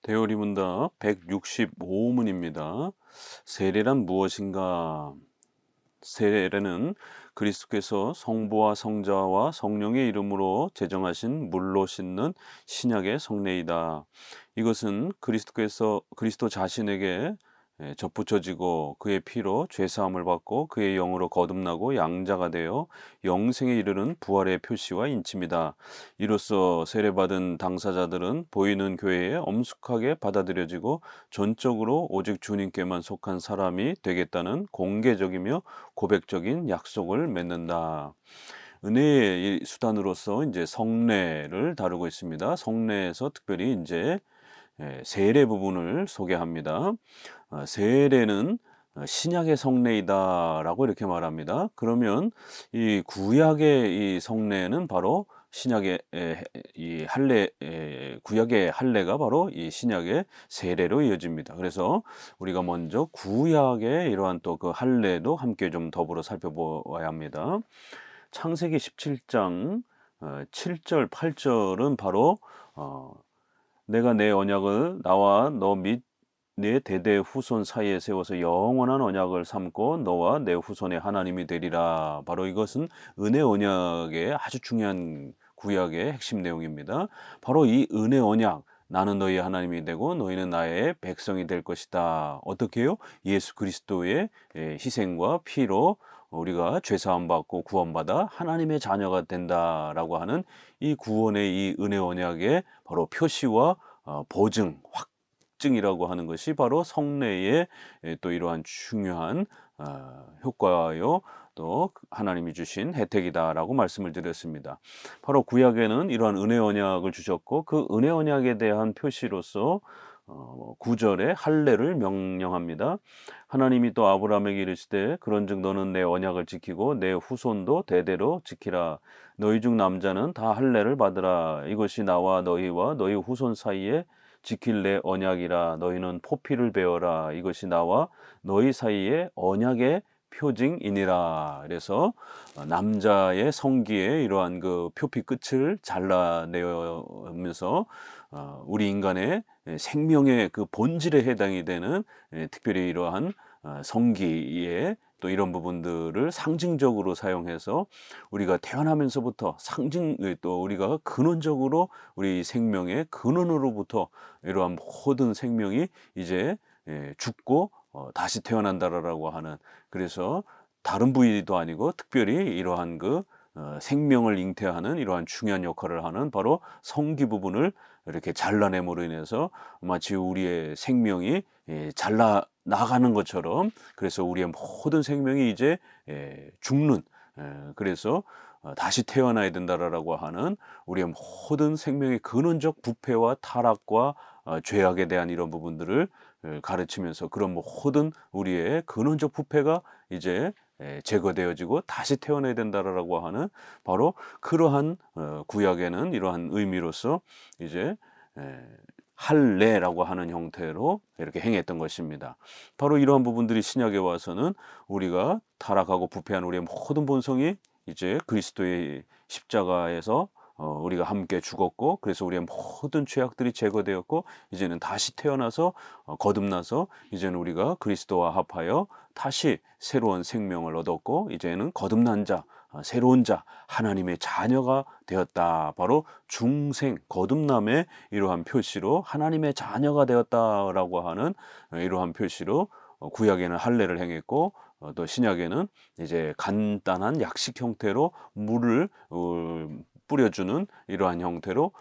대어리 문답 165문입니다. 세례란 무엇인가? 세례는 그리스도께서 성부와 성자와 성령의 이름으로 제정하신 물로 씻는 신약의 성례이다. 이것은 그리스도 자신에게 접붙여지고 그의 피로 죄사함을 받고 그의 영으로 거듭나고 양자가 되어 영생에 이르는 부활의 표시와 인침이다. 이로써 세례받은 당사자들은 보이는 교회에 엄숙하게 받아들여지고 전적으로 오직 주님께만 속한 사람이 되겠다는 공개적이며 고백적인 약속을 맺는다. 은혜의 수단으로서 이제 성례를 다루고 있습니다. 성례에서 특별히 이제 세례 부분을 소개합니다. 세례는 신약의 성례이다라고 이렇게 말합니다. 그러면 이 구약의 이 성례는 바로 신약의 이 할례 구약의 할례가 바로 이 신약의 세례로 이어집니다. 그래서 우리가 먼저 구약의 이러한 또 그 할례도 함께 좀 더불어 살펴보아야 합니다. 창세기 17장 7절 8절은 바로 내가 내 언약을 나와 너 및 내 대대 후손 사이에 세워서 영원한 언약을 삼고 너와 내 후손의 하나님이 되리라. 바로 이것은 은혜 언약의 아주 중요한 구약의 핵심 내용입니다. 바로 이 은혜 언약, 나는 너희 하나님이 되고 너희는 나의 백성이 될 것이다. 어떻게 해요? 예수 그리스도의 희생과 피로 우리가 죄사함 받고 구원받아 하나님의 자녀가 된다라고 하는 이 구원의 이 은혜 언약의 바로 표시와 보증, 확증이라고 하는 것이 바로 성례의 또 이러한 중요한 효과요. 또 하나님이 주신 혜택이다라고 말씀을 드렸습니다. 바로 구약에는 이러한 은혜 언약을 주셨고 그 은혜 언약에 대한 표시로서 9절에 할례를 명령합니다. 하나님이 또 아브라함에게 이르시되 그런즉 너는 내 언약을 지키고 내 후손도 대대로 지키라. 너희 중 남자는 다 할례를 받으라. 이것이 나와 너희와 너희 후손 사이에 지킬 내 언약이라. 너희는 포피를 베어라. 이것이 나와 너희 사이에 언약의 표징이니라. 그래서 남자의 성기에 이러한 그 표피 끝을 잘라내면서 우리 인간의 생명의 그 본질에 해당이 되는 특별히 이러한 성기의 또 이런 부분들을 상징적으로 사용해서 우리가 태어나면서부터 또 우리가 근원적으로 우리 생명의 근원으로부터 이러한 모든 생명이 이제 죽고 다시 태어난다라고 하는, 그래서 다른 부위도 아니고 특별히 이러한 그 생명을 잉태하는 이러한 중요한 역할을 하는 바로 성기 부분을 이렇게 잘라냄으로 인해서 마치 우리의 생명이 잘라 나가는 것처럼, 그래서 우리의 모든 생명이 이제 죽는, 그래서 다시 태어나야 된다라고 하는 우리의 모든 생명의 근원적 부패와 타락과 죄악에 대한 이런 부분들을 가르치면서 그런 모든 우리의 근원적 부패가 이제 제거되어지고 다시 태어나야 된다라고 하는 바로 그러한 구약에는 이러한 의미로서 이제 할례라고 하는 형태로 이렇게 행했던 것입니다. 바로 이러한 부분들이 신약에 와서는 우리가 타락하고 부패한 우리의 모든 본성이 이제 그리스도의 십자가에서 우리가 함께 죽었고, 그래서 우리의 모든 죄악들이 제거되었고 이제는 다시 태어나서 거듭나서 이제는 우리가 그리스도와 합하여 다시 새로운 생명을 얻었고 이제는 거듭난 자, 새로운 자, 하나님의 자녀가 되었다. 바로 중생, 거듭남의 이러한 표시로 하나님의 자녀가 되었다라고 하는 이러한 표시로 구약에는 할례를 행했고 또 신약에는 이제 간단한 약식 형태로 물을 뿌려주는 이러한 형태로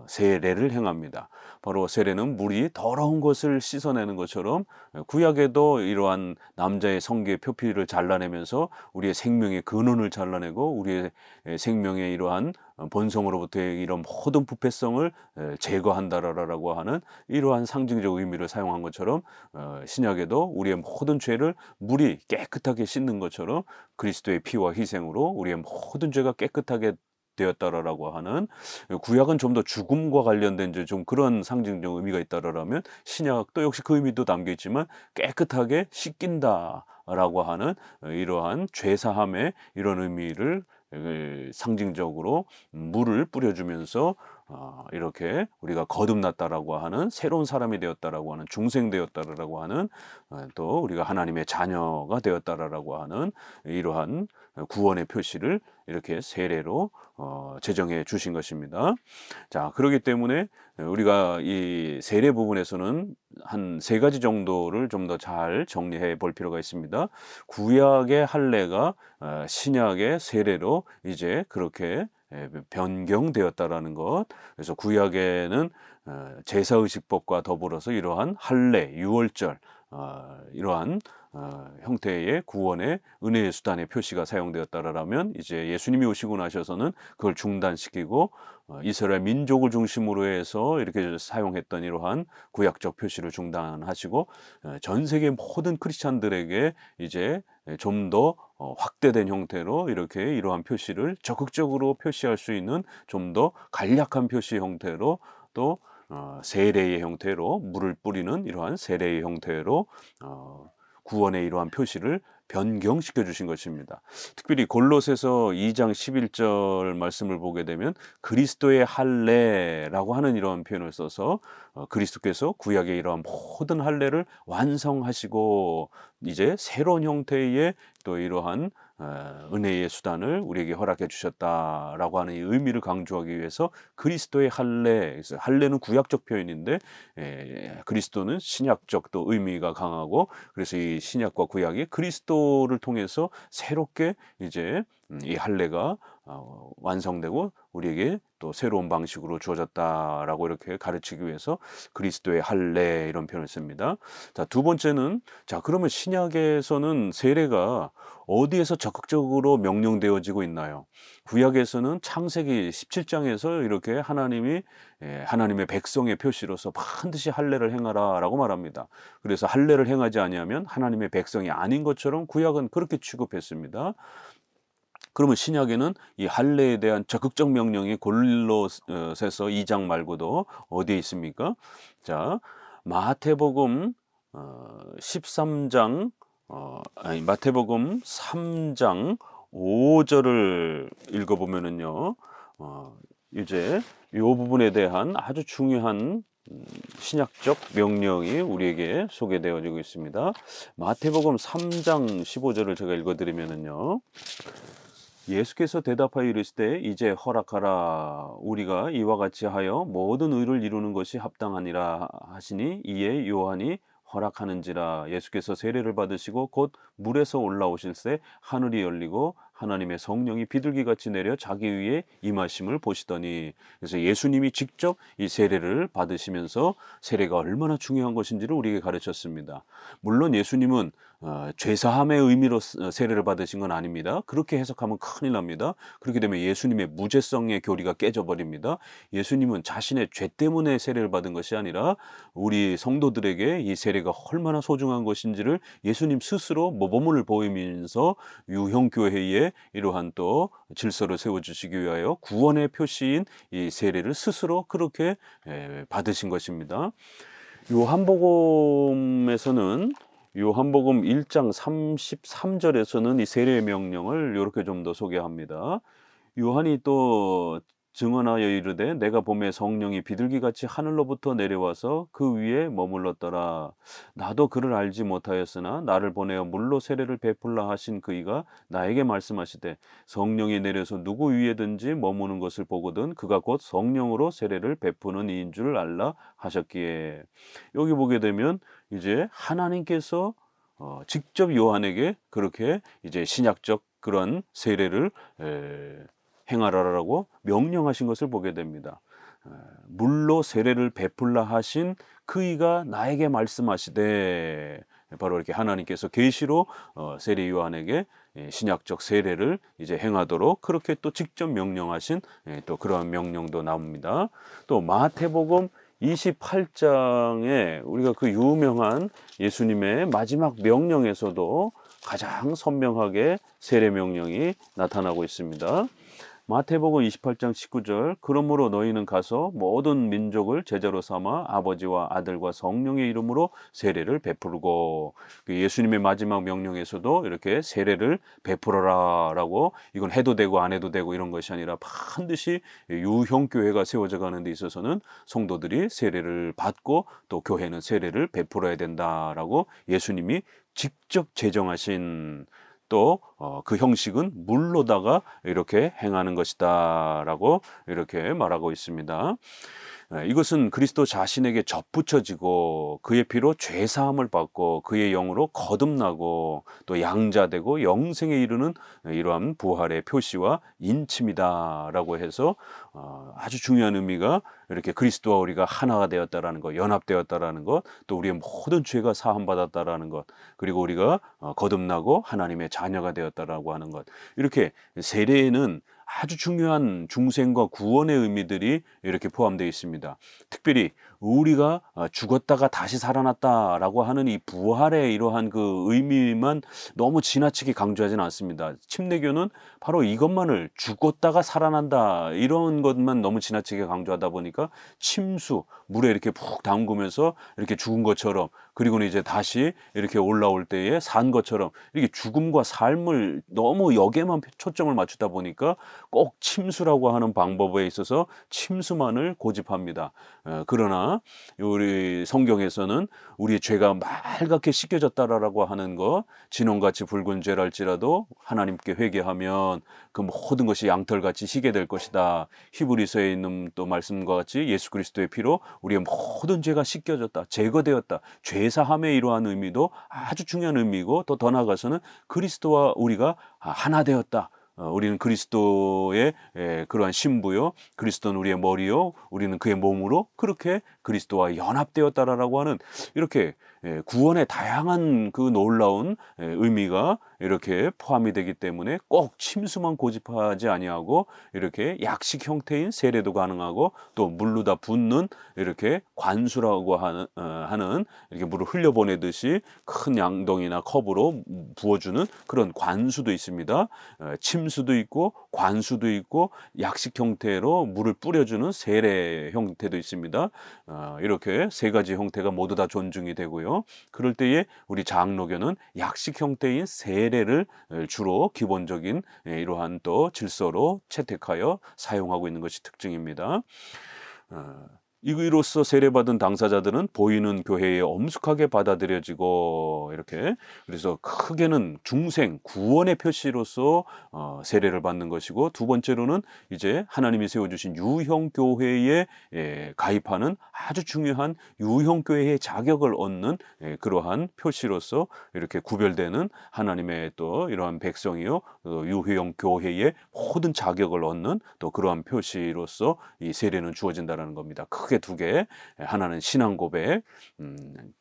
세례를 행합니다. 바로 세례는 물이 더러운 것을 씻어내는 것처럼 구약에도 이러한 남자의 성기의 표피를 잘라내면서 우리의 생명의 근원을 잘라내고 우리의 생명의 이러한 본성으로부터의 이런 모든 부패성을 제거한다라고 하는 이러한 상징적 의미를 사용한 것처럼 신약에도 우리의 모든 죄를 물이 깨끗하게 씻는 것처럼 그리스도의 피와 희생으로 우리의 모든 죄가 깨끗하게 되었다라고 하는, 구약은 좀 더 죽음과 관련된 좀 그런 상징적 의미가 있다라면 신약도 역시 그 의미도 담겨 있지만 깨끗하게 씻긴다라고 하는 이러한 죄사함의 이런 의미를 상징적으로 물을 뿌려주면서 이렇게 우리가 거듭났다라고 하는 새로운 사람이 되었다라고 하는 중생되었다라고 하는 또 우리가 하나님의 자녀가 되었다라고 하는 이러한 구원의 표시를 이렇게 세례로 제정해 주신 것입니다. 자, 그렇기 때문에 우리가 이 세례 부분에서는 한 세 가지 정도를 좀 더 잘 정리해 볼 필요가 있습니다. 구약의 할례가 신약의 세례로 이제 그렇게 변경되었다라는 것. 그래서 구약에는 제사의식법과 더불어서 이러한 할례, 유월절, 이러한 형태의 구원의 은혜의 수단의 표시가 사용되었다라면 이제 예수님이 오시고 나셔서는 그걸 중단시키고 이스라엘 민족을 중심으로 해서 이렇게 사용했던 이러한 구약적 표시를 중단하시고 전 세계 모든 크리스찬들에게 이제 좀 더 확대된 형태로 이렇게 이러한 표시를 적극적으로 표시할 수 있는 좀 더 간략한 표시 형태로 또 세례의 형태로 물을 뿌리는 이러한 세례의 형태로 구원의 이러한 표시를 변경시켜 주신 것입니다. 특별히 골로새서 2장 11절 말씀을 보게 되면 그리스도의 할례라고 하는 이러한 표현을 써서 그리스도께서 구약의 이러한 모든 할례를 완성하시고 이제 새로운 형태의 또 이러한 은혜의 수단을 우리에게 허락해 주셨다라고 하는 이 의미를 강조하기 위해서 그리스도의 할례, 그래서 할례는 구약적 표현인데 그리스도는 신약적 또 의미가 강하고 그래서 이 신약과 구약이 그리스도를 통해서 새롭게 이제 이 할례가 완성되고 우리에게 또 새로운 방식으로 주어졌다라고 이렇게 가르치기 위해서 그리스도의 할례 이런 표현을 씁니다. 자, 두 번째는 자, 그러면 신약에서는 세례가 어디에서 적극적으로 명령되어지고 있나요? 구약에서는 창세기 17장에서 이렇게 하나님이 하나님의 백성의 표시로서 반드시 할례를 행하라라고 말합니다. 그래서 할례를 행하지 아니하면 하나님의 백성이 아닌 것처럼 구약은 그렇게 취급했습니다. 그러면 신약에는 이 할례에 대한 적극적 명령이 골로새서 2장 말고도 어디에 있습니까? 자, 마태복음 13장 마태복음 3장 5절을 읽어보면은요, 이제 이 부분에 대한 아주 중요한 신약적 명령이 우리에게 소개되어지고 있습니다. 마태복음 3장 15절을 제가 읽어드리면은요, 예수께서 대답하여 이르시되 이제 허락하라. 우리가 이와 같이 하여 모든 의를 이루는 것이 합당하니라 하시니 이에 요한이 허락하는지라. 예수께서 세례를 받으시고 곧 물에서 올라오실새 하늘이 열리고 하나님의 성령이 비둘기같이 내려 자기 위에 임하심을 보시더니, 그래서 예수님이 직접 이 세례를 받으시면서 세례가 얼마나 중요한 것인지를 우리에게 가르쳤습니다. 물론 예수님은 죄사함의 의미로 세례를 받으신 건 아닙니다. 그렇게 해석하면 큰일 납니다. 그렇게 되면 예수님의 무죄성의 교리가 깨져버립니다. 예수님은 자신의 죄 때문에 세례를 받은 것이 아니라 우리 성도들에게 이 세례가 얼마나 소중한 것인지를 예수님 스스로 모범을 보이면서 유형교회에 이러한 또 질서를 세워주시기 위하여 구원의 표시인 이 세례를 스스로 그렇게 받으신 것입니다. 요한복음에서는 요한복음 1장 33절에서는 이 세례의 명령을 이렇게 좀 더 소개합니다. 요한이 또 증언하여 이르되 내가 봄에 성령이 비둘기같이 하늘로부터 내려와서 그 위에 머물렀더라. 나도 그를 알지 못하였으나 나를 보내어 물로 세례를 베풀라 하신 그이가 나에게 말씀하시되 성령이 내려서 누구 위에든지 머무는 것을 보거든 그가 곧 성령으로 세례를 베푸는 이인 줄 알라 하셨기에, 여기 보게 되면 이제 하나님께서 직접 요한에게 그렇게 이제 신약적 그런 세례를 행하라라고 명령하신 것을 보게 됩니다. 물로 세례를 베풀라 하신 그이가 나에게 말씀하시되, 바로 이렇게 하나님께서 계시로 세례 요한에게 신약적 세례를 이제 행하도록 그렇게 또 직접 명령하신 또 그러한 명령도 나옵니다. 또 마태복음 28장에 우리가 그 유명한 예수님의 마지막 명령에서도 가장 선명하게 세례 명령이 나타나고 있습니다. 마태복음 28장 19절 그러므로 너희는 가서 모든 민족을 제자로 삼아 아버지와 아들과 성령의 이름으로 세례를 베푸르고 그 예수님의 마지막 명령에서도 이렇게 세례를 베풀어라라고 이건 해도 되고 안 해도 되고 이런 것이 아니라 반드시 유형교회가 세워져 가는 데 있어서는 성도들이 세례를 받고 또 교회는 세례를 베풀어야 된다라고 예수님이 직접 제정하신 또 그 형식은 물로다가 이렇게 행하는 것이다라고 이렇게 말하고 있습니다. 이것은 그리스도 자신에게 접붙여지고 그의 피로 죄 사함을 받고 그의 영으로 거듭나고 또 양자되고 영생에 이르는 이러한 부활의 표시와 인침이다라고 해서 아주 중요한 의미가 이렇게 그리스도와 우리가 하나가 되었다라는 것, 연합되었다라는 것, 또 우리의 모든 죄가 사함 받았다라는 것, 그리고 우리가 거듭나고 하나님의 자녀가 되었다라고 하는 것. 이렇게 세례에는 아주 중요한 중생과 구원의 의미들이 이렇게 포함되어 있습니다. 특별히 우리가 죽었다가 다시 살아났다라고 하는 이 부활의 이러한 그 의미만 너무 지나치게 강조하지는 않습니다. 침례교는 바로 이것만을 죽었다가 살아난다 이런 것만 너무 지나치게 강조하다 보니까 침수, 물에 이렇게 푹 담그면서 이렇게 죽은 것처럼 그리고는 이제 다시 이렇게 올라올 때에 산 것처럼 이렇게 죽음과 삶을 너무 여기에만 초점을 맞추다 보니까 꼭 침수라고 하는 방법에 있어서 침수만을 고집합니다. 그러나 우리 성경에서는 우리의 죄가 말갛게 씻겨졌다라고 하는 것, 진홍같이 붉은 죄랄지라도 하나님께 회개하면 그 모든 것이 양털같이 희게 될 것이다. 히브리서에 있는 또 말씀과 같이 예수 그리스도의 피로 우리의 모든 죄가 씻겨졌다, 제거되었다. 죄사함의 이러한 의미도 아주 중요한 의미고 또 더 나아가서는 그리스도와 우리가 하나 되었다. 우리는 그리스도의 그러한 신부요, 그리스도는 우리의 머리요, 우리는 그의 몸으로 그렇게 그리스도와 연합되었다라고 하는 이렇게 구원의 다양한 그 놀라운 의미가 이렇게 포함이 되기 때문에 꼭 침수만 고집하지 아니하고 이렇게 약식 형태인 세례도 가능하고 또 물로다 붓는 이렇게 관수라고 하는 이렇게 물을 흘려보내듯이 큰 양동이나 컵으로 부어주는 그런 관수도 있습니다. 침수도 있고 관수도 있고 약식 형태로 물을 뿌려주는 세례 형태도 있습니다. 이렇게 세 가지 형태가 모두 다 존중이 되고요. 그럴 때에 우리 장로교는 약식 형태인 세례를 주로 기본적인 이러한 또 질서로 채택하여 사용하고 있는 것이 특징입니다. 이로써 세례받은 당사자들은 보이는 교회에 엄숙하게 받아들여지고 이렇게 그래서 크게는 중생 구원의 표시로서 세례를 받는 것이고 두 번째로는 이제 하나님이 세워주신 유형교회에 가입하는 아주 중요한 유형교회의 자격을 얻는 그러한 표시로서 이렇게 구별되는 하나님의 또 이러한 백성이요 유형교회의 모든 자격을 얻는 또 그러한 표시로서 이 세례는 주어진다는 겁니다. 크게 두 개, 하나는 신앙 고백,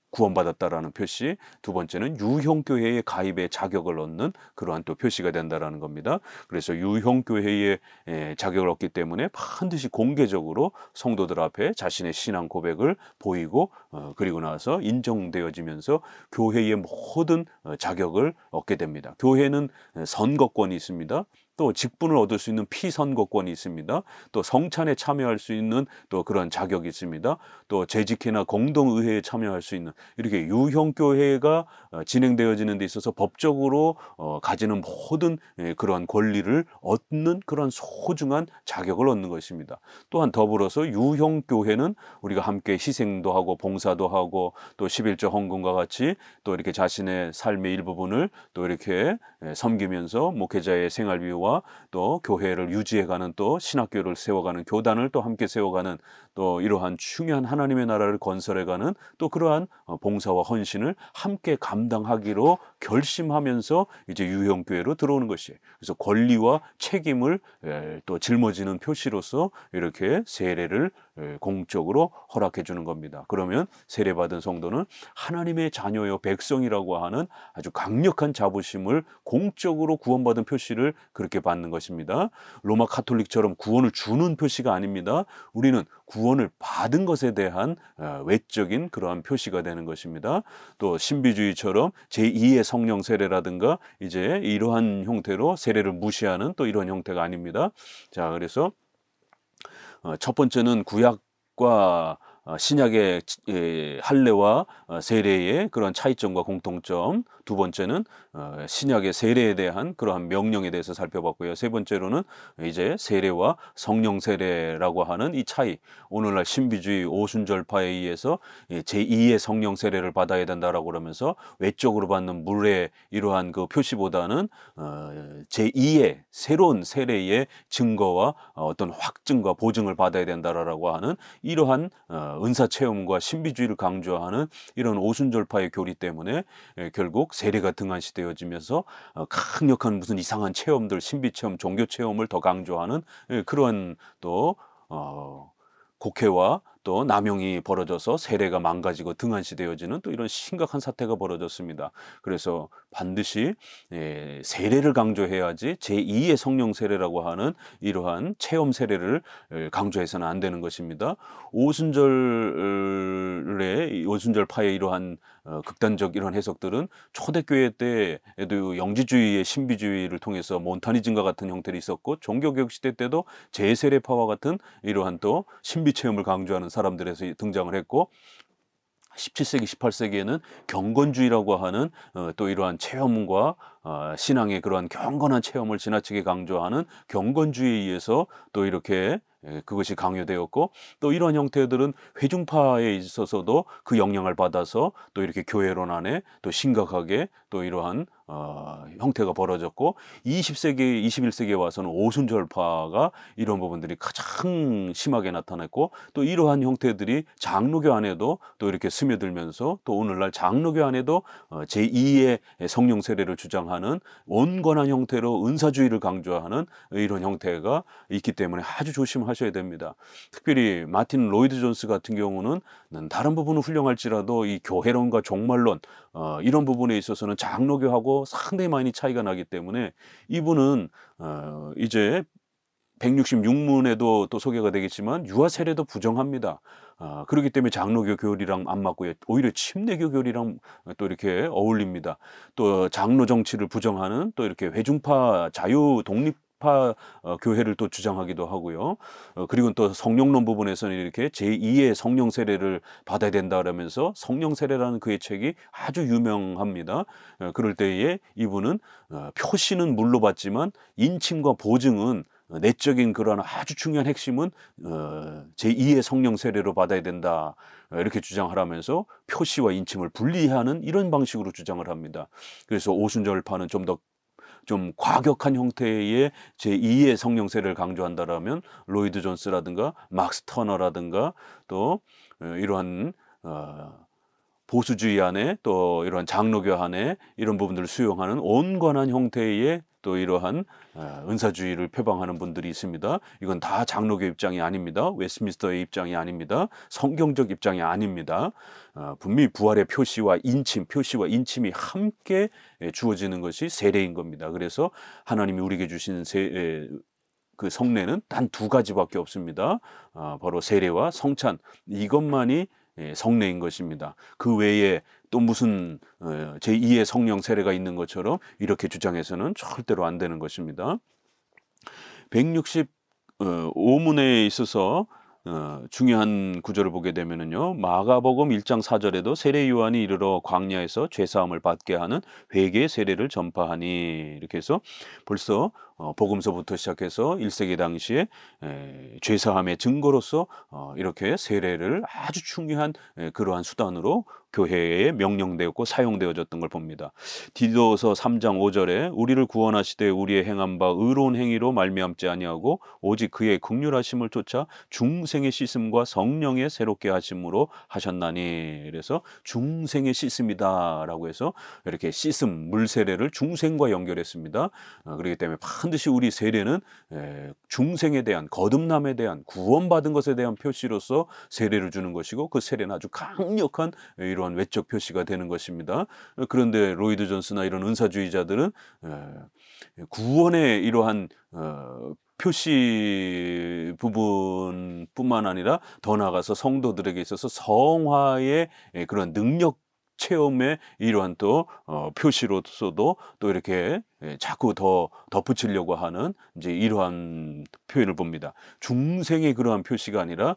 구원받았다라는 표시, 두 번째는 유형교회의 가입의 자격을 얻는 그러한 또 표시가 된다라는 겁니다. 그래서 유형교회의 자격을 얻기 때문에 반드시 공개적으로 성도들 앞에 자신의 신앙 고백을 보이고 그리고 나서 인정되어지면서 교회의 모든 자격을 얻게 됩니다. 교회는 선거권이 있습니다. 또 직분을 얻을 수 있는 피선거권이 있습니다. 또 성찬에 참여할 수 있는 또 그런 자격이 있습니다. 또 재직회나 공동의회에 참여할 수 있는 이렇게 유형교회가 진행되어지는 데 있어서 법적으로 가지는 모든 그러한 권리를 얻는 그런 소중한 자격을 얻는 것입니다. 또한 더불어서 유형교회는 우리가 함께 희생도 하고 봉사도 하고 또 11조 헌금과 같이 또 이렇게 자신의 삶의 일부분을 또 이렇게 섬기면서 목회자의 생활비와 또 교회를 유지해가는 또 신학교를 세워가는 교단을 또 함께 세워가는 또 이러한 중요한 하나님의 나라를 건설해가는 또 그러한 봉사와 헌신을 함께 감당하기로 결심하면서 이제 유형교회로 들어오는 것이에요. 그래서 권리와 책임을 또 짊어지는 표시로서 이렇게 세례를 공적으로 허락해 주는 겁니다. 그러면 세례받은 성도는 하나님의 자녀요 백성이라고 하는 아주 강력한 자부심을 공적으로 구원받은 표시를 그렇게 받는 것입니다. 로마 카톨릭처럼 구원을 주는 표시가 아닙니다. 우리는 구원을 받은 것에 대한 외적인 그러한 표시가 되는 것입니다. 또 신비주의처럼 제2의 성령 세례라든가 이제 이러한 형태로 세례를 무시하는 또 이런 형태가 아닙니다. 자, 그래서 첫 번째는 구약과 신약의 할례와 세례의 그런 차이점과 공통점, 두 번째는 신약의 세례에 대한 그러한 명령에 대해서 살펴봤고요. 세 번째로는 이제 세례와 성령 세례라고 하는 이 차이, 오늘날 신비주의 오순절파에 의해서 제2의 성령 세례를 받아야 된다라고 그러면서 외적으로 받는 물의 이러한 그 표시보다는 제2의 새로운 세례의 증거와 어떤 확증과 보증을 받아야 된다라고 하는 이러한 은사 체험과 신비주의를 강조하는 이런 오순절파의 교리 때문에 결국 세례가 등한시되어지면서 강력한 무슨 이상한 체험들, 신비 체험, 종교 체험을 더 강조하는 그런 또 곡해와 또 남용이 벌어져서 세례가 망가지고 등한시되어지는 또 이런 심각한 사태가 벌어졌습니다. 그래서 반드시 세례를 강조해야지 제2의 성령 세례라고 하는 이러한 체험 세례를 강조해서는 안 되는 것입니다. 오순절파의 이러한 극단적 이런 해석들은 초대교회 때에도 영지주의의 신비주의를 통해서 몬타니즘과 같은 형태로 있었고, 종교개혁 시대 때도 제세례파와 같은 이러한 또 신비 체험을 강조하는 사람들에서 등장을 했고, 17세기, 18세기에는 경건주의라고 하는 또 이러한 체험과 신앙의 그러한 경건한 체험을 지나치게 강조하는 경건주의에 의해서 또 이렇게 그것이 강요되었고, 또 이런 형태들은 회중파에 있어서도 그 영향을 받아서 또 이렇게 교회론 안에 또 심각하게 또 이러한 형태가 벌어졌고, 20세기, 21세기에 와서는 오순절파가 이런 부분들이 가장 심하게 나타났고, 또 이러한 형태들이 장로교 안에도 또 이렇게 스며들면서 또 오늘날 장로교 안에도 제2의 성령 세례를 주장하는 온건한 형태로 은사주의를 강조하는 이런 형태가 있기 때문에 아주 조심하셔야 됩니다. 특별히 마틴 로이드 존스 같은 경우는 다른 부분은 훌륭할지라도 이 교회론과 종말론 이런 부분에 있어서는 장로교하고 상당히 많이 차이가 나기 때문에 이분은 이제 166문에도 또 소개가 되겠지만 유아 세례도 부정합니다. 그렇기 때문에 장로교 교리랑 안 맞고요. 오히려 침례교 교리랑 또 이렇게 어울립니다. 또 장로 정치를 부정하는 또 이렇게 회중파 자유 독립파 교회를 또 주장하기도 하고요. 그리고 또 성령론 부분에서는 이렇게 제2의 성령 세례를 받아야 된다 그러면서 성령 세례라는 그의 책이 아주 유명합니다. 그럴 때에 이분은 표시는 물로 받지만 인침과 보증은 내적인 그러한 아주 중요한 핵심은 제2의 성령 세례로 받아야 된다, 이렇게 주장하라면서 표시와 인침을 분리하는 이런 방식으로 주장을 합니다. 그래서 오순절파는 좀 과격한 형태의 제2의 성령 세례를 강조한다라면 로이드 존스라든가 막스 터너라든가 또 이러한 보수주의 안에 또 이러한 장로교 안에 이런 부분들을 수용하는 온건한 형태의 또 이러한 은사주의를 표방하는 분들이 있습니다. 이건 다 장로교 입장이 아닙니다. 웨스트민스터의 입장이 아닙니다. 성경적 입장이 아닙니다. 분명히 부활의 표시와 인침이 함께 주어지는 것이 세례인 겁니다. 그래서 하나님이 우리에게 주신 그 성례는 단 두 가지밖에 없습니다. 바로 세례와 성찬, 이것만이 성례인 것입니다. 그 외에 또 무슨 제2의 성령 세례가 있는 것처럼 이렇게 주장해서는 절대로 안 되는 것입니다. 165문에 있어서 중요한 구절을 보게 되면은요, 마가복음 1장 4절에도 세례 요한이 이르러 광야에서 죄사함을 받게 하는 회개의 세례를 전파하니, 이렇게 해서 벌써 복음서부터 시작해서 1세기 당시에 죄사함의 증거로서 이렇게 세례를 아주 중요한 그러한 수단으로 교회에 명령되었고 사용되어졌던 걸 봅니다. 디도서 3장 5절에 우리를 구원하시되 우리의 행한 바 의로운 행위로 말미암지 아니하고 오직 그의 긍휼하심을 쫓아 중생의 씻음과 성령의 새롭게 하심으로 하셨나니, 그래서 중생의 씻음이다라고 해서 이렇게 씻음, 물 세례를 중생과 연결했습니다. 그렇기 때문에 반드시 우리 세례는 중생에 대한, 거듭남에 대한, 구원받은 것에 대한 표시로서 세례를 주는 것이고, 그 세례는 아주 강력한 이러한 외적 표시가 되는 것입니다. 그런데 로이드 존스나 이런 은사주의자들은 구원의 이러한 표시 부분뿐만 아니라 더 나아가서 성도들에게 있어서 성화의 그런 능력 체험의 이러한 또 표시로서도 또 이렇게 자꾸 더 덧붙이려고 하는 이제 이러한 표현을 봅니다. 중생의 그러한 표시가 아니라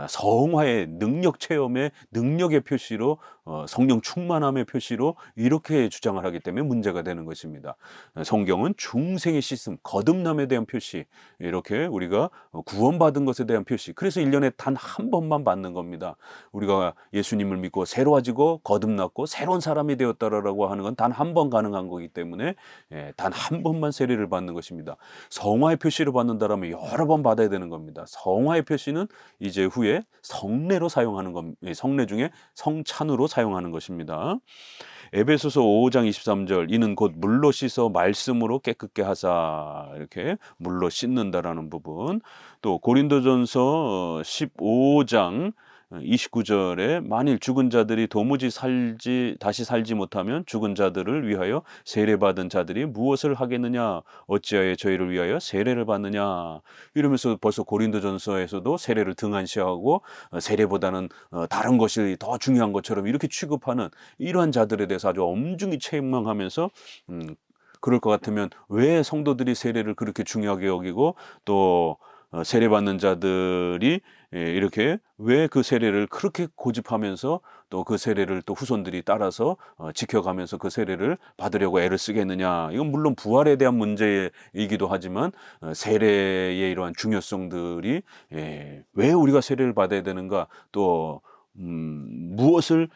성화의 능력 체험의 능력의 표시로, 성령 충만함의 표시로 이렇게 주장을 하기 때문에 문제가 되는 것입니다. 성경은 중생의 시스템, 거듭남에 대한 표시, 이렇게 우리가 구원받은 것에 대한 표시, 그래서 1년에 단 한 번만 받는 겁니다. 우리가 예수님을 믿고 새로워지고 거듭났고 새로운 사람이 되었다라고 하는 건 단 한 번 가능한 거기 때문에 단 한 번만 세례를 받는 것입니다. 성화의 표시를 받는다라면 여러 번 받아야 되는 겁니다. 성화의 표시는 이제 후에 성례로 사용하는 겁니다. 성례 중에 성찬으로 사용하는 것입니다. 에베소서 5장 23절, 이는 곧 물로 씻어 말씀으로 깨끗게 하사, 이렇게 물로 씻는다라는 부분. 또 고린도전서 15장 29절에 만일 죽은 자들이 도무지 다시 살지 못하면 죽은 자들을 위하여 세례받은 자들이 무엇을 하겠느냐, 어찌하여 저희를 위하여 세례를 받느냐, 이러면서 벌써 고린도전서에서도 세례를 등한시하고 세례보다는 다른 것이 더 중요한 것처럼 이렇게 취급하는 이러한 자들에 대해서 아주 엄중히 책망하면서 그럴 것 같으면 왜 성도들이 세례를 그렇게 중요하게 여기고 또 세례받는 자들이 이렇게 왜 그 세례를 그렇게 고집하면서 또 그 세례를 또 후손들이 따라서 지켜가면서 그 세례를 받으려고 애를 쓰겠느냐. 이건 물론 부활에 대한 문제이기도 하지만 세례의 이러한 중요성들이 왜 우리가 세례를 받아야 되는가, 또 무엇을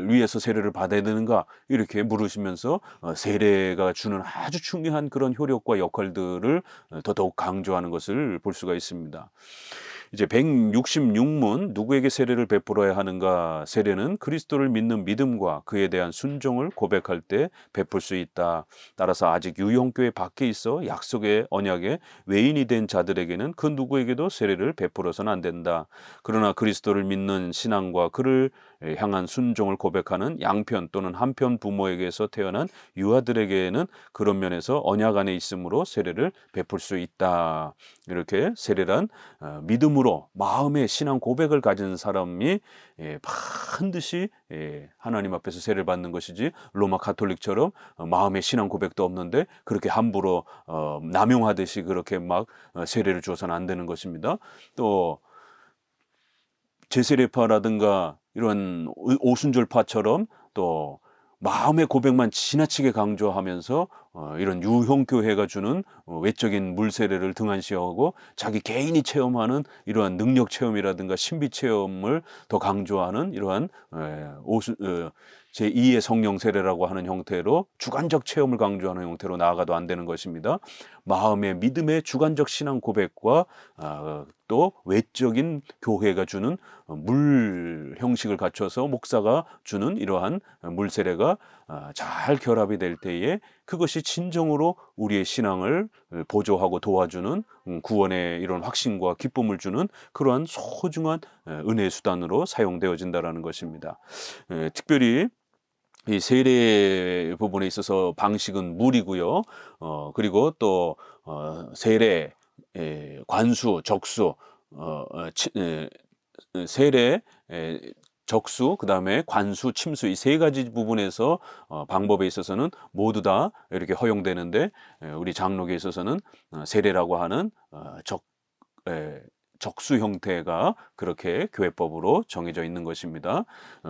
위해서 세례를 받아야 되는가, 이렇게 물으시면서 세례가 주는 아주 중요한 그런 효력과 역할들을 더더욱 강조하는 것을 볼 수가 있습니다. 이제 166문, 누구에게 세례를 베풀어야 하는가? 세례는 그리스도를 믿는 믿음과 그에 대한 순종을 고백할 때 베풀 수 있다. 따라서 아직 유형교회 밖에 있어 약속의 언약의 외인이 된 자들에게는 그 누구에게도 세례를 베풀어서는 안 된다. 그러나 그리스도를 믿는 신앙과 그를 향한 순종을 고백하는 양편 또는 한편 부모에게서 태어난 유아들에게는 그런 면에서 언약 안에 있으므로 세례를 베풀 수 있다. 이렇게 세례란 믿음으로 마음의 신앙 고백을 가진 사람이 반드시 하나님 앞에서 세례를 받는 것이지, 로마 가톨릭처럼 마음의 신앙 고백도 없는데 그렇게 함부로 남용하듯이 그렇게 막 세례를 주어서는 안 되는 것입니다. 또 제세례파라든가 이런 오순절파처럼 또 마음의 고백만 지나치게 강조하면서 이런 유형교회가 주는 외적인 물세례를 등한시하고 자기 개인이 체험하는 이러한 능력 체험이라든가 신비 체험을 더 강조하는 이러한 제2의 성령 세례라고 하는 형태로 주관적 체험을 강조하는 형태로 나아가도 안 되는 것입니다. 마음의 믿음의 주관적 신앙 고백과 또 외적인 교회가 주는 물 형식을 갖춰서 목사가 주는 이러한 물세례가 잘 결합이 될 때에 그것이 진정으로 우리의 신앙을 보조하고 도와주는 구원의 이런 확신과 기쁨을 주는 그러한 소중한 은혜의 수단으로 사용되어진다는 것입니다. 특별히 이 세례 부분에 있어서 방식은 물이고요. 그리고 또 세례, 관수, 적수, 세례, 적수, 그 다음에 관수, 침수, 이 세 가지 부분에서 방법에 있어서는 모두 다 이렇게 허용되는데, 우리 장로교에 있어서는 세례라고 하는 적수 형태가 그렇게 교회법으로 정해져 있는 것입니다.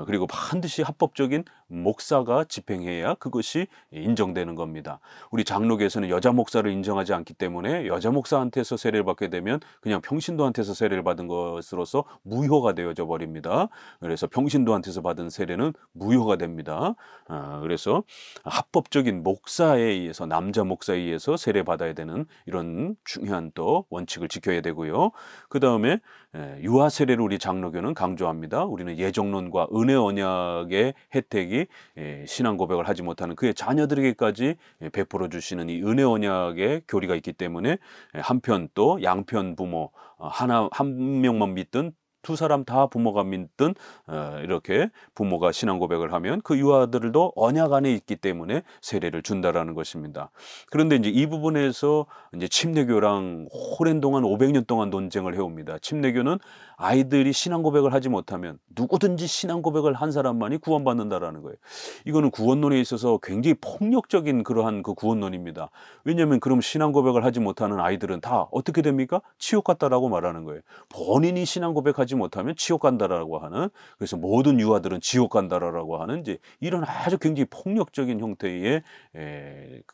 그리고 반드시 합법적인 목사가 집행해야 그것이 인정되는 겁니다. 우리 장로교에서는 여자 목사를 인정하지 않기 때문에 여자 목사한테서 세례를 받게 되면 그냥 평신도한테서 세례를 받은 것으로서 무효가 되어져 버립니다. 그래서 평신도한테서 받은 세례는 무효가 됩니다. 그래서 합법적인 목사에 의해서, 남자 목사에 의해서 세례 받아야 되는 이런 중요한 또 원칙을 지켜야 되고요. 그 그다음에 유아 세례를 우리 장로교는 강조합니다. 우리는 예정론과 은혜 언약의 혜택이 신앙 고백을 하지 못하는 그의 자녀들에게까지 베풀어 주시는 이 은혜 언약의 교리가 있기 때문에 한편 또 양편 부모 한 명만 믿든 두 사람 다 부모가 믿든 이렇게 부모가 신앙 고백을 하면 그 유아들도 언약 안에 있기 때문에 세례를 준다라는 것입니다. 그런데 이제 이 부분에서 이제 침례교랑 오랜 동안 500년 동안 논쟁을 해옵니다. 침례교는 아이들이 신앙 고백을 하지 못하면 누구든지 신앙 고백을 한 사람만이 구원받는다라는 거예요. 이거는 구원론에 있어서 굉장히 폭력적인 그러한 그 구원론입니다. 왜냐하면 그럼 신앙 고백을 하지 못하는 아이들은 다 어떻게 됩니까? 치욕 같다라고 말하는 거예요. 본인이 신앙 고백하지 못하면 지옥 간다라고 하는, 그래서 모든 유아들은 지옥 간다라고 하는 이제 이런 아주 굉장히 폭력적인 형태의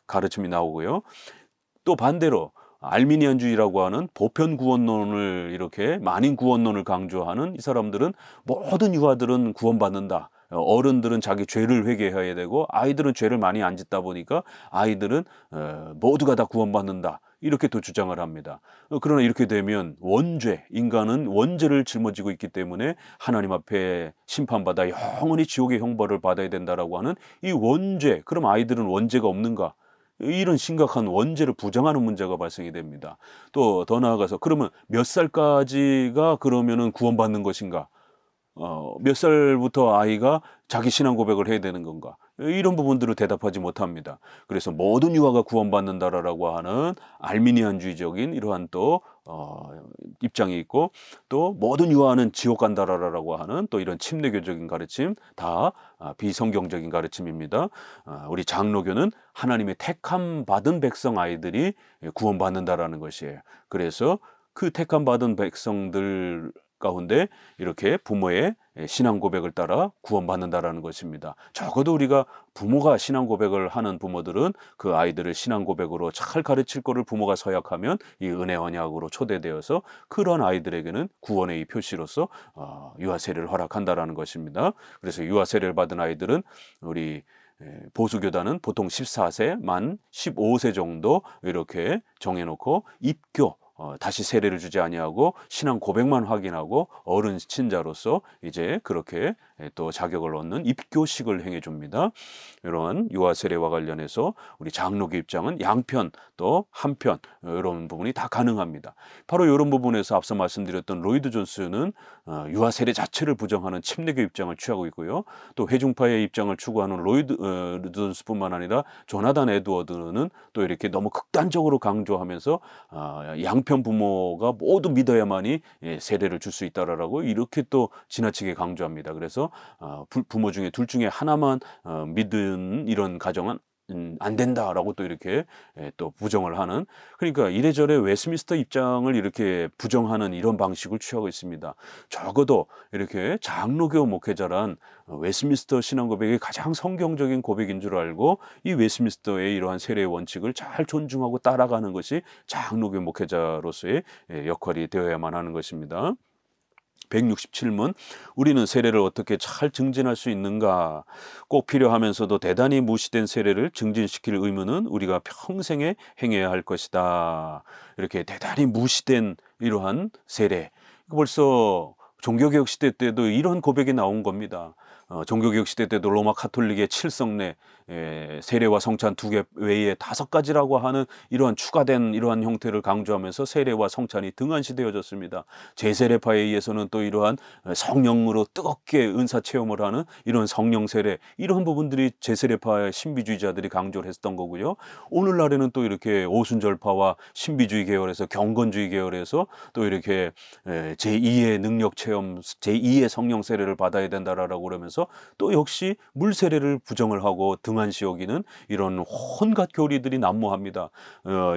가르침이 나오고요. 또 반대로 알미니안주의라고 하는 보편 구원론을 이렇게 만인 구원론을 강조하는 이 사람들은 모든 유아들은 구원받는다. 어른들은 자기 죄를 회개해야 되고 아이들은 죄를 많이 안 짓다 보니까 아이들은 모두가 다 구원받는다. 이렇게 또 주장을 합니다. 그러나 이렇게 되면 원죄, 인간은 원죄를 짊어지고 있기 때문에 하나님 앞에 심판받아 영원히 지옥의 형벌을 받아야 된다라고 하는 이 원죄, 그럼 아이들은 원죄가 없는가? 이런 심각한 원죄를 부정하는 문제가 발생이 됩니다. 또 더 나아가서 그러면 몇 살까지가 그러면은 구원받는 것인가? 몇 살부터 아이가 자기 신앙 고백을 해야 되는 건가? 이런 부분들을 대답하지 못합니다. 그래서 모든 유아가 구원받는다라고 하는 알미니안주의적인 이러한 또 입장이 있고, 또 모든 유아는 지옥 간다라고 하는 또 이런 침례교적인 가르침, 다 비성경적인 가르침입니다. 우리 장로교는 하나님의 택함 받은 백성 아이들이 구원받는다라는 것이에요. 그래서 그 택함 받은 백성들 가운데 이렇게 부모의 신앙 고백을 따라 구원받는다라는 것입니다. 적어도 우리가 부모가 신앙 고백을 하는 부모들은 그 아이들을 신앙 고백으로 잘 가르칠 거를 부모가 서약하면 이 은혜 언약으로 초대되어서 그런 아이들에게는 구원의 이 표시로서 유아 세례를 허락한다라는 것입니다. 그래서 유아 세례를 받은 아이들은 우리 보수교단은 보통 14세, 만 15세 정도 이렇게 정해놓고 입교, 다시 세례를 주지 아니하고 신앙 고백만 확인하고 어른 친자로서 이제 그렇게 또 자격을 얻는 입교식을 행해 줍니다. 이런 유아 세례와 관련해서 우리 장로교 입장은 양편 또 한편 이런 부분이 다 가능합니다. 바로 이런 부분에서 앞서 말씀드렸던 로이드 존스는 유아 세례 자체를 부정하는 침례교 입장을 취하고 있고요. 또 회중파의 입장을 추구하는 로이드 존스뿐만 아니라 조나단 에드워드는 또 이렇게 너무 극단적으로 강조하면서 양편 부모가 모두 믿어야만이 세례를 줄 수 있다라고 이렇게 또 지나치게 강조합니다. 그래서 부모 중에 둘 중에 하나만 믿은 이런 가정은 안 된다라고 또 이렇게 또 부정을 하는, 그러니까 이래저래 웨스민스터 입장을 이렇게 부정하는 이런 방식을 취하고 있습니다. 적어도 이렇게 장로교 목회자란 웨스민스터 신앙 고백이 가장 성경적인 고백인 줄 알고 이 웨스민스터의 이러한 세례 원칙을 잘 존중하고 따라가는 것이 장로교 목회자로서의 역할이 되어야만 하는 것입니다. 167문, 우리는 세례를 어떻게 잘 증진할 수 있는가? 꼭 필요하면서도 대단히 무시된 세례를 증진시킬 의무는 우리가 평생에 행해야 할 것이다. 이렇게 대단히 무시된 이러한 세례, 벌써 종교개혁 시대 때도 이런 고백이 나온 겁니다. 종교개혁 시대 때도 로마 카톨릭의 칠성례, 세례와 성찬 두 개 외에 5가지라고 하는 이러한 추가된 이러한 형태를 강조하면서 세례와 성찬이 등한시되어졌습니다. 제세례파에 의해서는 또 이러한 성령으로 뜨겁게 은사 체험을 하는 이런 성령 세례, 이런 부분들이 제세례파의 신비주의자들이 강조를 했던 거고요. 오늘날에는 또 이렇게 오순절파와 신비주의 계열에서 경건주의 계열에서 또 이렇게 제2의 능력 체험, 제2의 성령 세례를 받아야 된다라고 그러면서 또 역시 물 세례를 부정을 하고 등한시 여기는 이런 온갖 교리들이 난무합니다.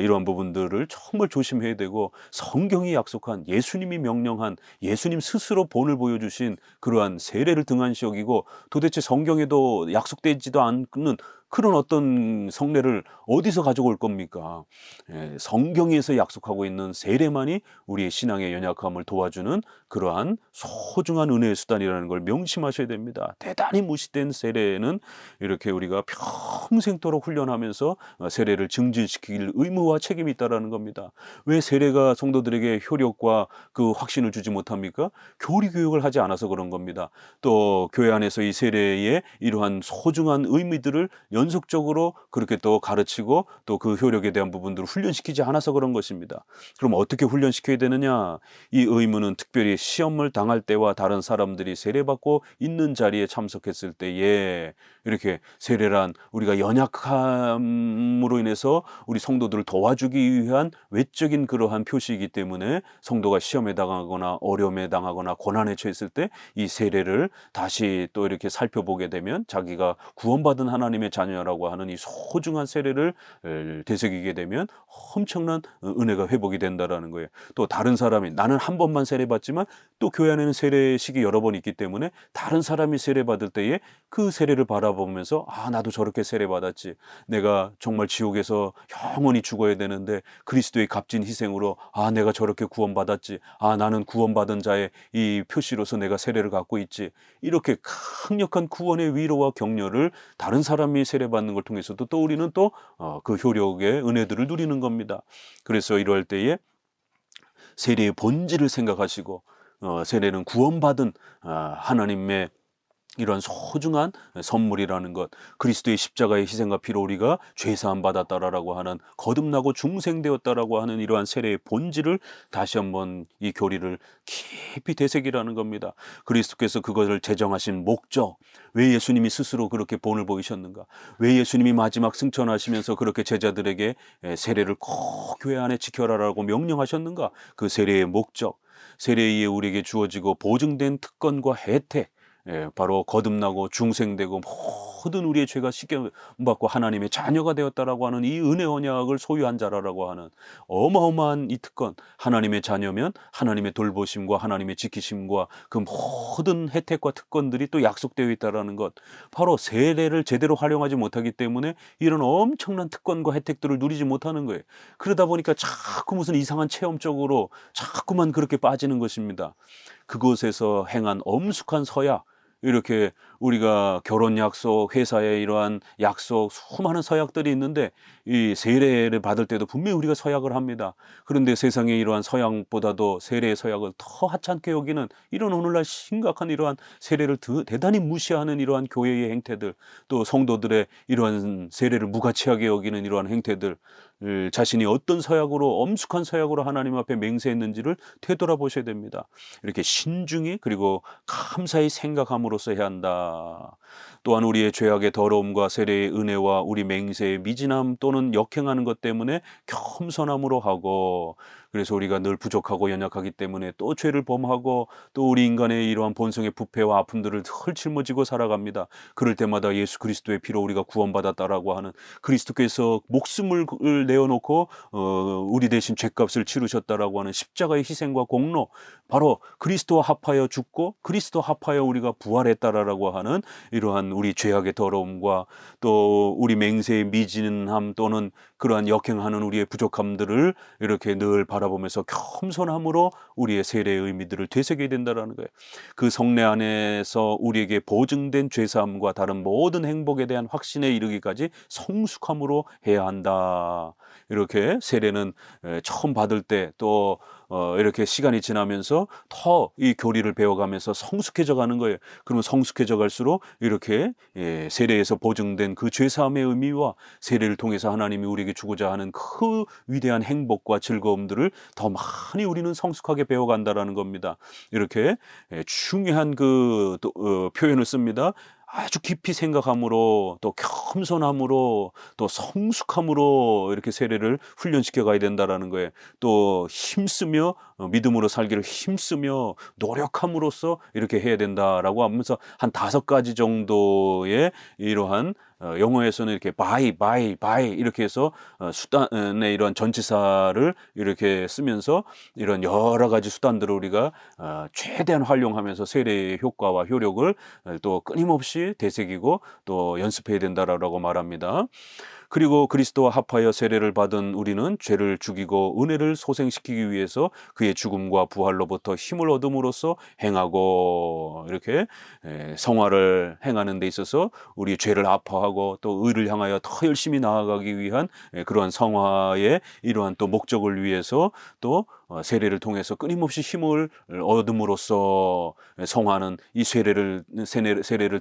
이런 부분들을 정말 조심해야 되고, 성경이 약속한, 예수님이 명령한, 예수님 스스로 본을 보여주신 그러한 세례를 등한시 여기고, 도대체 성경에도 약속되지도 않는 그런 어떤 성례를 어디서 가져올 겁니까? 성경에서 약속하고 있는 세례만이 우리의 신앙의 연약함을 도와주는 그러한 소중한 은혜의 수단이라는 걸 명심하셔야 됩니다. 대단히 무시된 세례는 이렇게 우리가 평생도록 훈련하면서 세례를 증진시킬 의무와 책임이 있다라는 겁니다. 왜 세례가 성도들에게 효력과 그 확신을 주지 못합니까? 교리 교육을 하지 않아서 그런 겁니다. 또 교회 안에서 이 세례의 이러한 소중한 의미들을 연속적으로 그렇게 또 가르치고 또 그 효력에 대한 부분들을 훈련시키지 않아서 그런 것입니다. 그럼 어떻게 훈련시켜야 되느냐? 이 의무는 특별히 시험을 당할 때와 다른 사람들이 세례받고 있는 자리에 참석했을 때에 이렇게 세례란 우리가 연약함으로 인해서 우리 성도들을 도와주기 위한 외적인 그러한 표시이기 때문에 성도가 시험에 당하거나 어려움에 당하거나 고난에 처했을 때 이 세례를 다시 또 이렇게 살펴보게 되면 자기가 구원받은 하나님의 자녀라고 하는 이 소중한 세례를 되새기게 되면 엄청난 은혜가 회복이 된다라는 거예요. 또 다른 사람이 나는 한 번만 세례받지만 또 교회 안에는 세례식이 여러 번 있기 때문에 다른 사람이 세례받을 때에 그 세례를 바라보면서 나도 저렇게 세례받았지. 내가 정말 지옥에서 영원히 죽어야 되는데 그리스도의 값진 희생으로 내가 저렇게 구원받았지. 나는 구원받은 자의 이 표시로서 내가 세례를 갖고 있지. 이렇게 강력한 구원의 위로와 격려를 다른 사람이 세례받는 걸 통해서도 또 우리는 또 그 효력의 은혜들을 누리는 겁니다. 그래서 이럴 때에 세례의 본질을 생각하시고 세례는 구원받은 하나님의 이러한 소중한 선물이라는 것, 그리스도의 십자가의 희생과 피로 우리가 죄사함 받았다라고 하는, 거듭나고 중생되었다라고 하는 이러한 세례의 본질을 다시 한번 이 교리를 깊이 되새기라는 겁니다. 그리스도께서 그것을 제정하신 목적, 왜 예수님이 스스로 그렇게 본을 보이셨는가? 왜 예수님이 마지막 승천하시면서 그렇게 제자들에게 세례를 꼭 교회 안에 지켜라라고 명령하셨는가? 그 세례의 목적, 세례에 의해 우리에게 주어지고 보증된 특권과 혜택, 바로 거듭나고 중생되고 모든 우리의 죄가 씻겨받고 하나님의 자녀가 되었다라고 하는 이 은혜 언약을 소유한 자라라고 하는 어마어마한 이 특권, 하나님의 자녀면 하나님의 돌보심과 하나님의 지키심과 그 모든 혜택과 특권들이 또 약속되어 있다라는 것, 바로 세례를 제대로 활용하지 못하기 때문에 이런 엄청난 특권과 혜택들을 누리지 못하는 거예요. 그러다 보니까 자꾸 무슨 이상한 체험적으로 자꾸만 그렇게 빠지는 것입니다. 그곳에서 행한 엄숙한 서약, 이렇게 우리가 결혼 약속, 회사에 이러한 약속, 수많은 서약들이 있는데 이 세례를 받을 때도 분명히 우리가 서약을 합니다. 그런데 세상에 이러한 서약보다도 세례의 서약을 더 하찮게 여기는 이런 오늘날 심각한 이러한 세례를 대단히 무시하는 이러한 교회의 행태들, 또 성도들의 이러한 세례를 무가치하게 여기는 이러한 행태들, 자신이 어떤 서약으로, 엄숙한 서약으로 하나님 앞에 맹세했는지를 되돌아보셔야 됩니다. 이렇게 신중히 그리고 감사히 생각함으로써 해야 한다. 또한 우리의 죄악의 더러움과 세례의 은혜와 우리 맹세의 미진함 또는 역행하는 것 때문에 겸손함으로 하고, 그래서 우리가 늘 부족하고 연약하기 때문에 또 죄를 범하고 또 우리 인간의 이러한 본성의 부패와 아픔들을 늘 짊어지고 살아갑니다. 그럴 때마다 예수 그리스도의 피로 우리가 구원받았다라고 하는, 그리스도께서 목숨을 내어놓고 우리 대신 죄값을 치르셨다라고 하는 십자가의 희생과 공로, 바로 그리스도와 합하여 죽고 그리스도 합하여 우리가 부활했다라고 하는 이러한 우리 죄악의 더러움과 또 우리 맹세의 미진함 또는 그러한 역행하는 우리의 부족함들을 이렇게 늘 바라보면서 겸손함으로 우리의 세례의 의미들을 되새겨야 된다는 거예요. 그 성례 안에서 우리에게 보증된 죄사함과 다른 모든 행복에 대한 확신에 이르기까지 성숙함으로 해야 한다. 이렇게 세례는 처음 받을 때 또 이렇게 시간이 지나면서 더 이 교리를 배워가면서 성숙해져 가는 거예요. 그러면 성숙해져 갈수록 이렇게 세례에서 보증된 그 죄사함의 의미와 세례를 통해서 하나님이 우리에게 주고자 하는 그 위대한 행복과 즐거움들을 더 많이 우리는 성숙하게 배워간다라는 겁니다. 이렇게 중요한 그 표현을 씁니다. 아주 깊이 생각함으로 또 겸손함으로 또 성숙함으로 이렇게 세례를 훈련시켜 가야 된다라는 거예요. 또 힘쓰며 믿음으로 살기를 힘쓰며 노력함으로써 이렇게 해야 된다라고 하면서 한 5가지 정도의 이러한 영어에서는 이렇게 by 이렇게 해서 수단의 이런 전치사를 이렇게 쓰면서 이런 여러 가지 수단들을 우리가 최대한 활용하면서 세례의 효과와 효력을 또 끊임없이 되새기고 또 연습해야 된다라고 말합니다. 그리고 그리스도와 합하여 세례를 받은 우리는 죄를 죽이고 은혜를 소생시키기 위해서 그의 죽음과 부활로부터 힘을 얻음으로써 행하고, 이렇게 성화를 행하는 데 있어서 우리 죄를 아파하고 또 의를 향하여 더 열심히 나아가기 위한 그러한 성화의 이러한 또 목적을 위해서 또 세례를 통해서 끊임없이 힘을 얻음으로써 성화는 이 세례를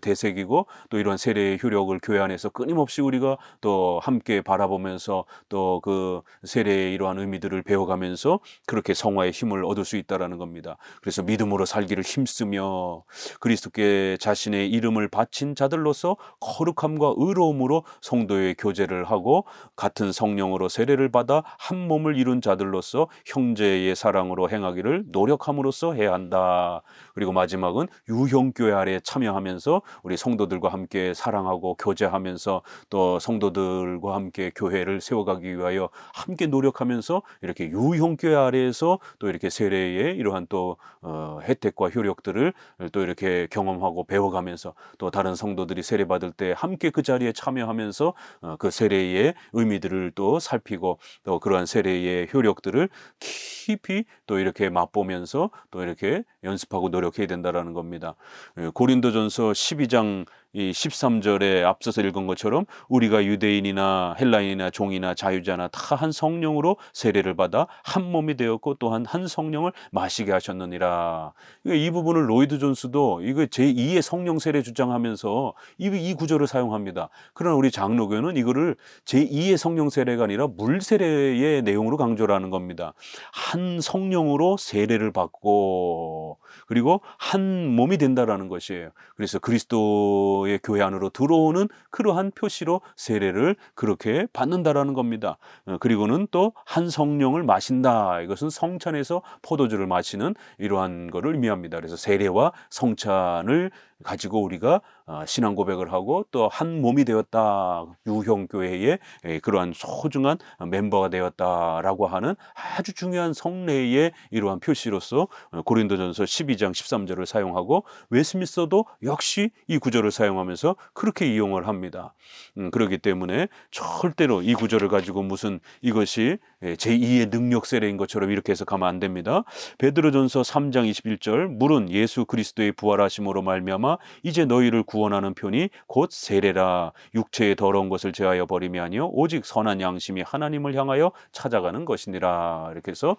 되새기고 또 이러한 세례의 효력을 교회 안에서 끊임없이 우리가 또 함께 바라보면서 또 그 세례의 이러한 의미들을 배워가면서 그렇게 성화의 힘을 얻을 수 있다라는 겁니다. 그래서 믿음으로 살기를 힘쓰며 그리스도께 자신의 이름을 바친 자들로서 거룩함과 의로움으로 성도의 교제를 하고 같은 성령으로 세례를 받아 한 몸을 이룬 자들로서 형제의 사랑으로 행하기를 노력함으로써 해야 한다. 그리고 마지막은 유형교회 아래에 참여하면서 우리 성도들과 함께 사랑하고 교제하면서 또 성도들과 함께 교회를 세워가기 위하여 함께 노력하면서 이렇게 유형교회 아래에서 또 이렇게 세례의 이러한 또 혜택과 효력들을 또 이렇게 경험하고 배워가면서 또 다른 성도들이 세례 받을 때 함께 그 자리에 참여하면서 그 세례의 의미들을 또 살피고 또 그러한 세례의 효력들을 깊이 또 이렇게 맛보면서 또 이렇게 연습하고 노력해야 된다라는 겁니다. 고린도전서 12장 이 13절에 앞서서 읽은 것처럼 우리가 유대인이나 헬라인이나 종이나 자유자나 다 한 성령으로 세례를 받아 한 몸이 되었고 또한 한 성령을 마시게 하셨느니라. 이 부분을 로이드 존스도 이거 제2의 성령 세례 주장하면서 이 구절을 사용합니다. 그러나 우리 장로교는 이거를 제2의 성령 세례가 아니라 물 세례의 내용으로 강조를 하는 겁니다. 한 성령으로 세례를 받고 그리고 한 몸이 된다라는 것이에요. 그래서 그리스도의 교회 안으로 들어오는 그러한 표시로 세례를 그렇게 받는다라는 겁니다. 그리고는 또 한 성령을 마신다. 이것은 성찬에서 포도주를 마시는 이러한 것을 의미합니다. 그래서 세례와 성찬을 가지고 우리가 신앙 고백을 하고 또 한 몸이 되었다. 유형교회의 그러한 소중한 멤버가 되었다라고 하는 아주 중요한 성례의 이러한 표시로서 고린도전서 12장 13절을 사용하고 웨스민스터도 역시 이 구절을 사용하면서 그렇게 이용을 합니다. 그렇기 때문에 절대로 이 구절을 가지고 무슨 이것이 제2의 능력 세례인 것처럼 이렇게 해석하면 안 됩니다. 베드로전서 3장 21절 물은 예수 그리스도의 부활하심으로 말미암아 이제 너희를 구원하는 편이 곧 세례라. 육체의 더러운 것을 제하여 버림이 아니요 오직 선한 양심이 하나님을 향하여 찾아가는 것이니라. 이렇게 해서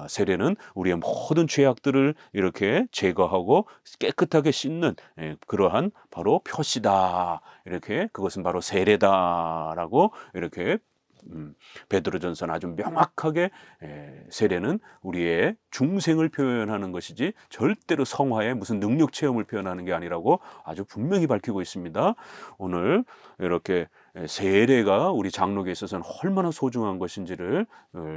세례는 우리의 모든 죄악들을 이렇게 제거하고 깨끗하게 씻는 그러한 바로 표시다. 이렇게 그것은 바로 세례다라고 이렇게 베드로전서는 아주 명확하게 세례는 우리의 중생을 표현하는 것이지 절대로 성화의 무슨 능력 체험을 표현하는 게 아니라고 아주 분명히 밝히고 있습니다. 오늘 이렇게 세례가 우리 장로교에 있어서는 얼마나 소중한 것인지를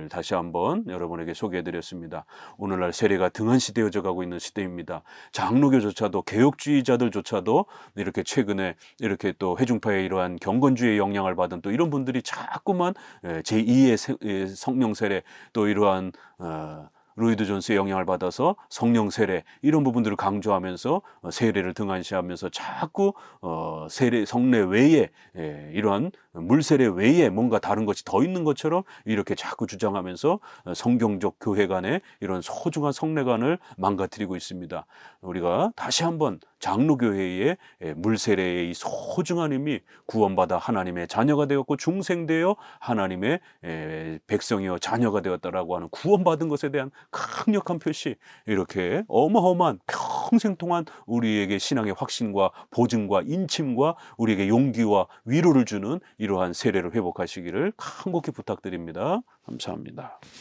다시 한번 여러분에게 소개해드렸습니다. 오늘날 세례가 등한시되어져 가고 있는 시대입니다. 장로교조차도 개혁주의자들조차도 이렇게 최근에 이렇게 또 회중파의 이러한 경건주의의 영향을 받은 또 이런 분들이 자꾸만 제2의 성령 세례 또 이러한 로이드 존스의 영향을 받아서 성령 세례 이런 부분들을 강조하면서 세례를 등한시하면서 자꾸 세례 성례 외에 이러한 물 세례 외에 뭔가 다른 것이 더 있는 것처럼 이렇게 자꾸 주장하면서 성경적 교회 간의 이런 소중한 성례관을 망가뜨리고 있습니다. 우리가 다시 한번 장로교회의 물 세례의 이 소중한 의미 구원받아 하나님의 자녀가 되었고 중생되어 하나님의 백성이여 자녀가 되었다라고 하는 구원받은 것에 대한 강력한 표시 이렇게 어마어마한 평생 동안 우리에게 신앙의 확신과 보증과 인침과 우리에게 용기와 위로를 주는 이러한 세례를 회복하시기를 간곡히 부탁드립니다. 감사합니다.